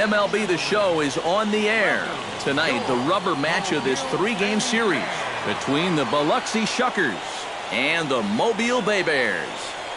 MLB The Show is on the air. Tonight, the rubber match of this 3-game series between the Biloxi Shuckers and the Mobile Bay Bears.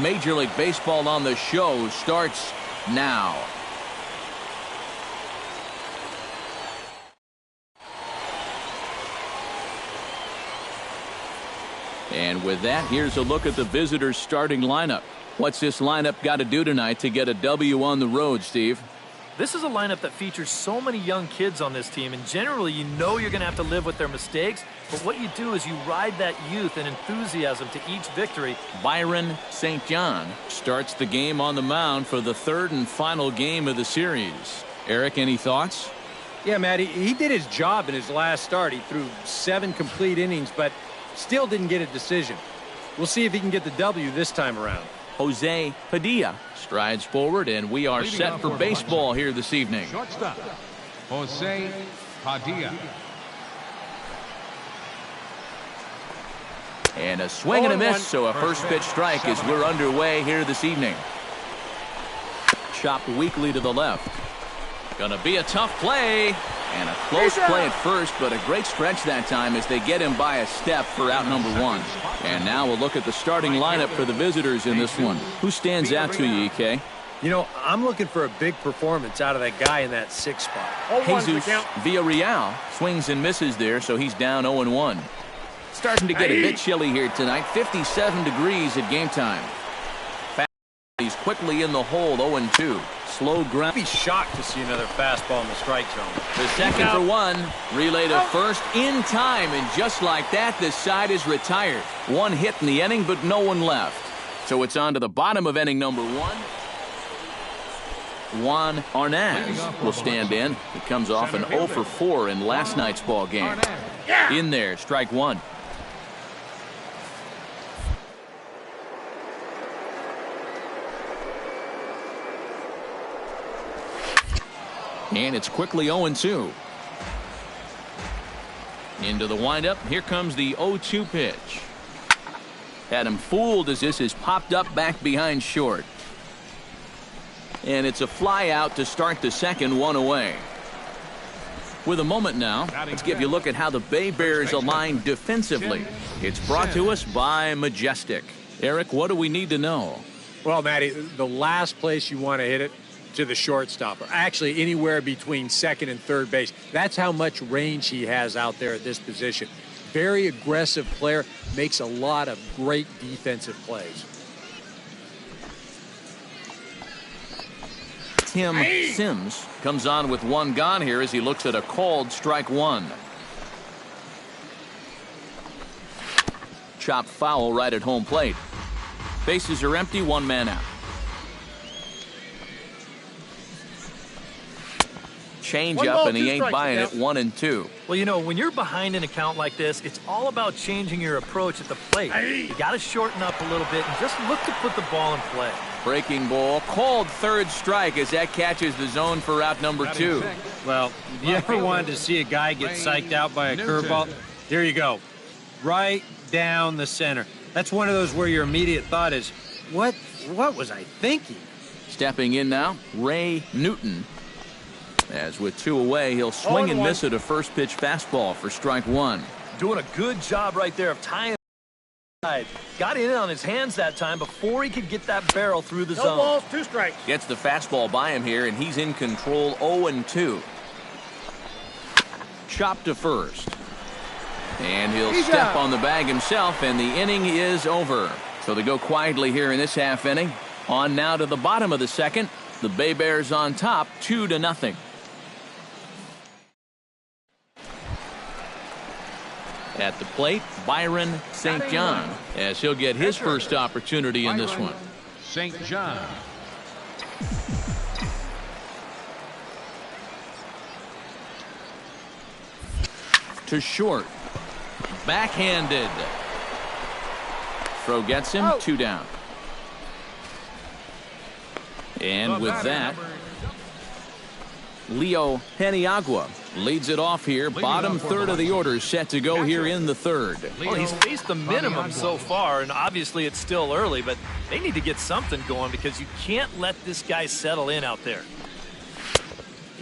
Major League Baseball on the Show starts now. And with that, here's a look at the visitors' starting lineup. What's this lineup got to do tonight to get a W on the road, Steve? This is a lineup that features so many young kids on this team, and generally you know you're going to have to live with their mistakes, but what you do is you ride that youth and enthusiasm to each victory. Byron St. John starts the game on the mound for the third and final game of the series. Eric, any thoughts? Yeah, Matt, he did his job in his last start. He threw 7 complete innings, but still didn't get a decision. We'll see if he can get the W this time around. Jose Padilla strides forward, and we are set for baseball here this evening. Shortstop, Jose Padilla. And a swing and a miss, so a first pitch strike as we're underway here this evening. Chopped weakly to the left. Gonna be a tough play, and a close play at first, but a great stretch that time as they get him by a step for out number 1. And now we'll look at the starting lineup for the visitors in this one. Who stands out to you, EK? You know, I'm looking for a big performance out of that guy in that 6th spot. Jesus Villarreal swings and misses there, so he's down 0-1. Starting to get a bit chilly here tonight. 57 degrees at game time. He's quickly in the hole, 0-2. Slow ground. I'd be shocked to see another fastball in the strike zone. The second for 1. Relay to first in time, and just like that, this side is retired. 1 hit in the inning, but no one left. So it's on to the bottom of inning number 1. Juan Arnaz will stand in. He comes off an 0 for 4 in last night's ball game. In there, strike 1. And it's quickly 0-2. Into the windup. Here comes the 0-2 pitch. Had him fooled as this is popped up back behind short. And it's a fly out to start the second, 1 away. With a moment now, let's give you a look at how the Bay Bears align defensively. It's brought to us by Majestic. Eric, what do we need to know? Well, Matty, the last place you want to hit it, to the shortstop, or actually anywhere between second and third base. That's how much range he has out there at this position. Very aggressive player, makes a lot of great defensive plays. Tim Sims comes on with 1 gone here as he looks at a called strike 1. Chopped foul right at home plate. Bases are empty, 1 man out. Change up, and he ain't buying it. 1-2. Well, you know, when you're behind an account like this, it's all about changing your approach at the plate. You got to shorten up a little bit and just look to put the ball in play. Breaking ball, called third strike as that catches the zone for out number 2. Well, if you ever wanted to see a guy get psyched out by a curveball, here you go. Right down the center. That's one of those where your immediate thought is, what was I thinking? Stepping in now, Ray Newton. As with 2 away, he'll swing and miss at a first pitch fastball for strike 1. Doing a good job right there of tying. Got in on his hands that time before he could get that barrel through the zone. No balls, 2 strikes. Gets the fastball by him here, and he's in control, 0-2. Chop to first. And he'll step on the bag himself, and the inning is over. So they go quietly here in this half inning. On now to the bottom of the second. The Bay Bears on top, 2-0. At the plate, Byron St. John, as he'll get his first opportunity in this one. St. John. To short. Backhanded. Throw gets him, 2 down. And with that, Leo Peniagua leads it off here. Bottom third of the order set to go here in the third. Well, he's faced the minimum so far, and obviously it's still early, but they need to get something going because you can't let this guy settle in out there.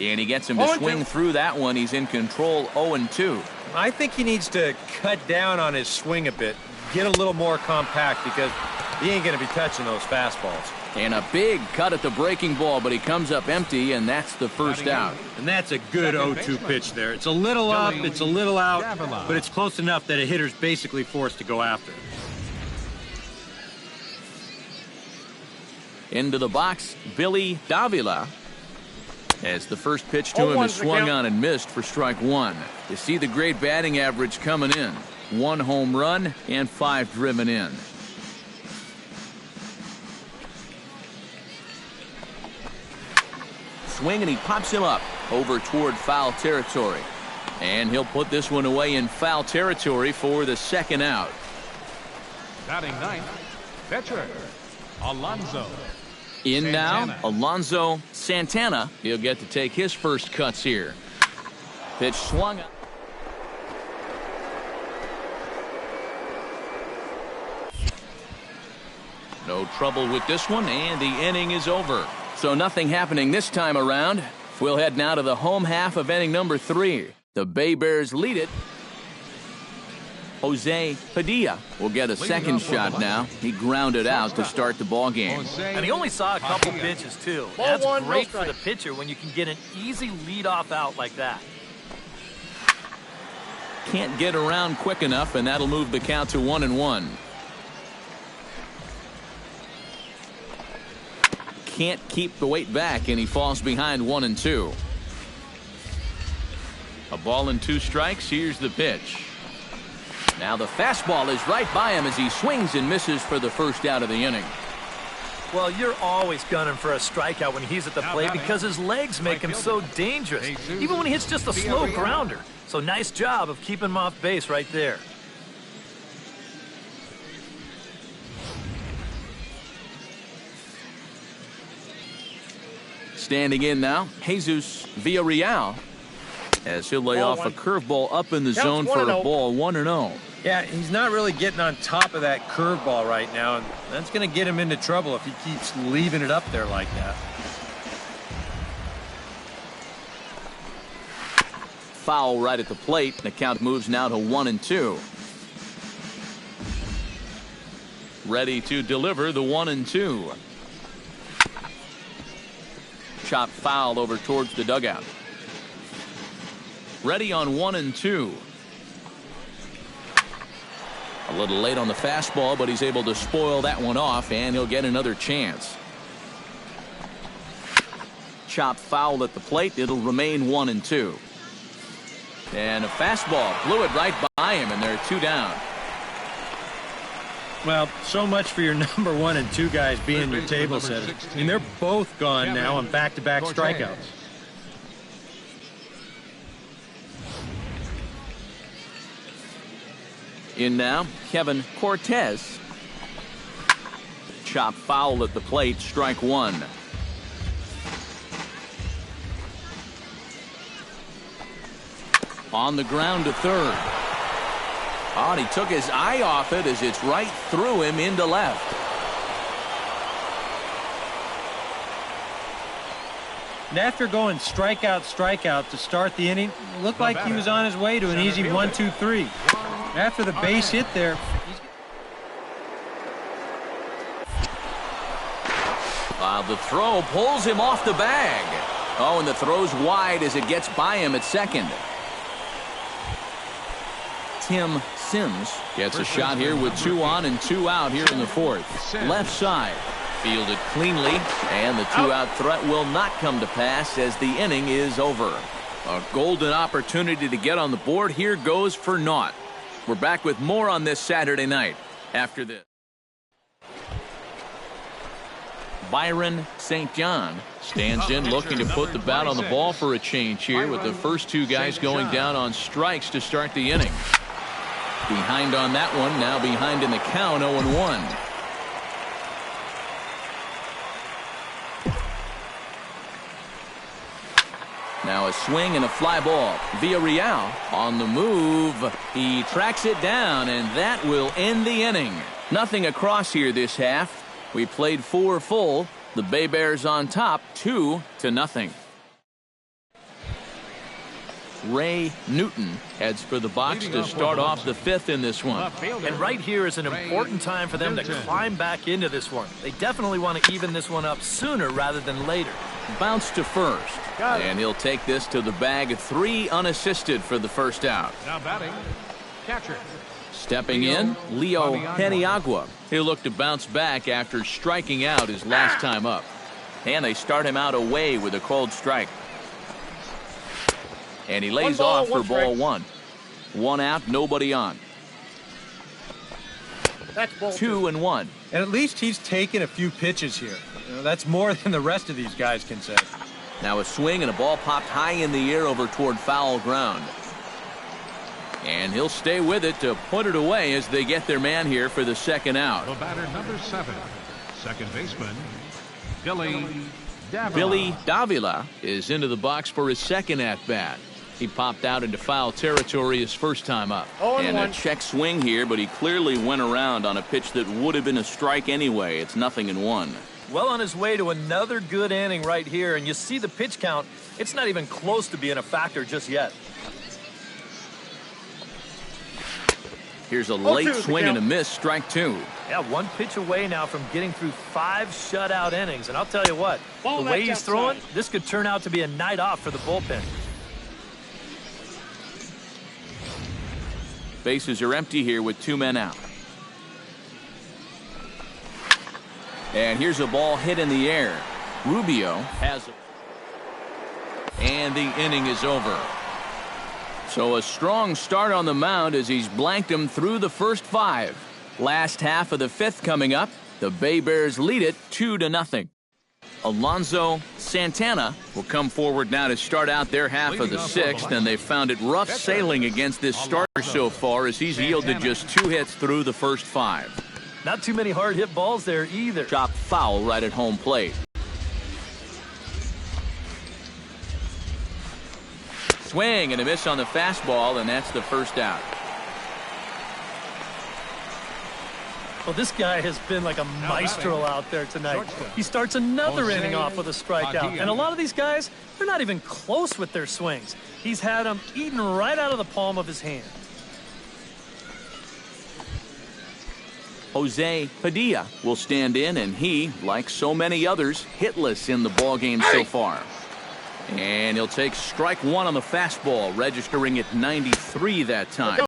And he gets him to swing through that one. He's in control 0-2. I think he needs to cut down on his swing a bit, get a little more compact, because he ain't going to be touching those fastballs. And a big cut at the breaking ball, but he comes up empty, and that's the first out. And that's a good 0-2 pitch there. It's a little up, it's a little out, but it's close enough that a hitter's basically forced to go after it. Into the box, Billy Davila. As the first pitch to him is swung on and missed for strike one. You see the great batting average coming in. 1 home run and 5 driven in. Swing, and he pops him up over toward foul territory. And he'll put this one away in foul territory for the second out. Batting ninth, pitcher, Alonso. In Santana. now, Alonso Santana. He'll get to take his first cuts here. Pitch swung. No trouble with this one, and the inning is over. So nothing happening this time around. We'll head now to the home half of inning number 3. The Bay Bears lead it. Jose Padilla will get a second shot now. He grounded out to start the ball game. And he only saw a couple pitches, too. That's great for the pitcher when you can get an easy leadoff out like that. Can't get around quick enough, and that'll move the count to 1-1. Can't keep the weight back, and he falls behind 1-2. A ball and 2 strikes. Here's the pitch. Now the fastball is right by him as he swings and misses for the first out of the inning. Well, you're always gunning for a strikeout when he's at the plate because his legs make him so dangerous, even when he hits just a slow grounder. So nice job of keeping him off base right there. Standing in now, Jesus Villarreal, as he'll lay off a curveball up in the zone for a ball, 1-0. Yeah, he's not really getting on top of that curveball right now, and that's going to get him into trouble if he keeps leaving it up there like that. Foul right at the plate. The count moves now to 1-2. Ready to deliver the 1-2. Chop foul over towards the dugout. Ready on 1-2. A little late on the fastball, but he's able to spoil that one off, and he'll get another chance. Chop foul at the plate. It'll remain 1-2. And a fastball blew it right by him, and they're 2 down. Well, so much for your number 1 and 2 guys being your table setters. I mean, they're both gone now on back-to-back strikeouts. In now, Kevin Cortez. Chop foul at the plate, strike 1. On the ground to third. Oh, and he took his eye off it as it's right through him into left. And after going strikeout to start the inning, it looked like he was on his way to an easy 1-2-3. After the base hit there, the throw pulls him off the bag. Oh, and the throw's wide as it gets by him at second. Tim Sims gets a shot here with 2 on and 2 out here in the 4th. Left side. Fielded cleanly, and the 2-out threat will not come to pass as the inning is over. A golden opportunity to get on the board here goes for naught. We're back with more on this Saturday night after this. Byron St. John stands in looking to put the bat on the ball for a change here with the first 2 guys going down on strikes to start the inning. Behind on that one, now behind in the count, 0-1. Now a swing and a fly ball. Villarreal on the move. He tracks it down, and that will end the inning. Nothing across here this half. We played 4 full. The Bay Bears on top, 2-0. Ray Newton heads for the box to start off the fifth in this one. And right here is an important time for them to climb back into this one. They definitely want to even this one up sooner rather than later. Bounce to first. And he'll take this to the bag. 3 unassisted for the first out. Now batting, catcher. Stepping in, Leo Peniagua. He'll look to bounce back after striking out his last time up. And they start him out away with a cold strike. And he lays off for ball 1. 1 out, nobody on. That's ball 2-1. And at least he's taken a few pitches here. You know, that's more than the rest of these guys can say. Now a swing and a ball popped high in the air over toward foul ground. And he'll stay with it to put it away as they get their man here for the second out. The batter number 7, second baseman, Billy Davila. Billy Davila is into the box for his second at-bat. He popped out into foul territory his first time up. And a check swing here, but he clearly went around on a pitch that would have been a strike anyway. It's 0-1. Well on his way to another good inning right here, and you see the pitch count. It's not even close to being a factor just yet. Here's a late swing and a miss, strike 2. Yeah, 1 pitch away now from getting through 5 shutout innings. And I'll tell you what, the way he's throwing, this could turn out to be a night off for the bullpen. Bases are empty here with 2 men out. And here's a ball hit in the air. Rubio has it. And the inning is over. So a strong start on the mound as he's blanked him through the first 5. Last half of the 5th coming up. The Bay Bears lead it 2-0. Alonso Santana will come forward now to start out their half of the 6th, and they've found it rough sailing against this starter so far as he's yielded just 2 hits through the first 5. Not too many hard hit balls there either. Chopped foul right at home plate. Swing and a miss on the fastball, and that's the first out. Well, this guy has been like a maestro out there tonight. He starts another inning off with a strikeout. And a lot of these guys, they're not even close with their swings. He's had them eaten right out of the palm of his hand. Jose Padilla will stand in, and he, like so many others, hitless in the ballgame so far. And he'll take strike 1 on the fastball, registering at 93 that time.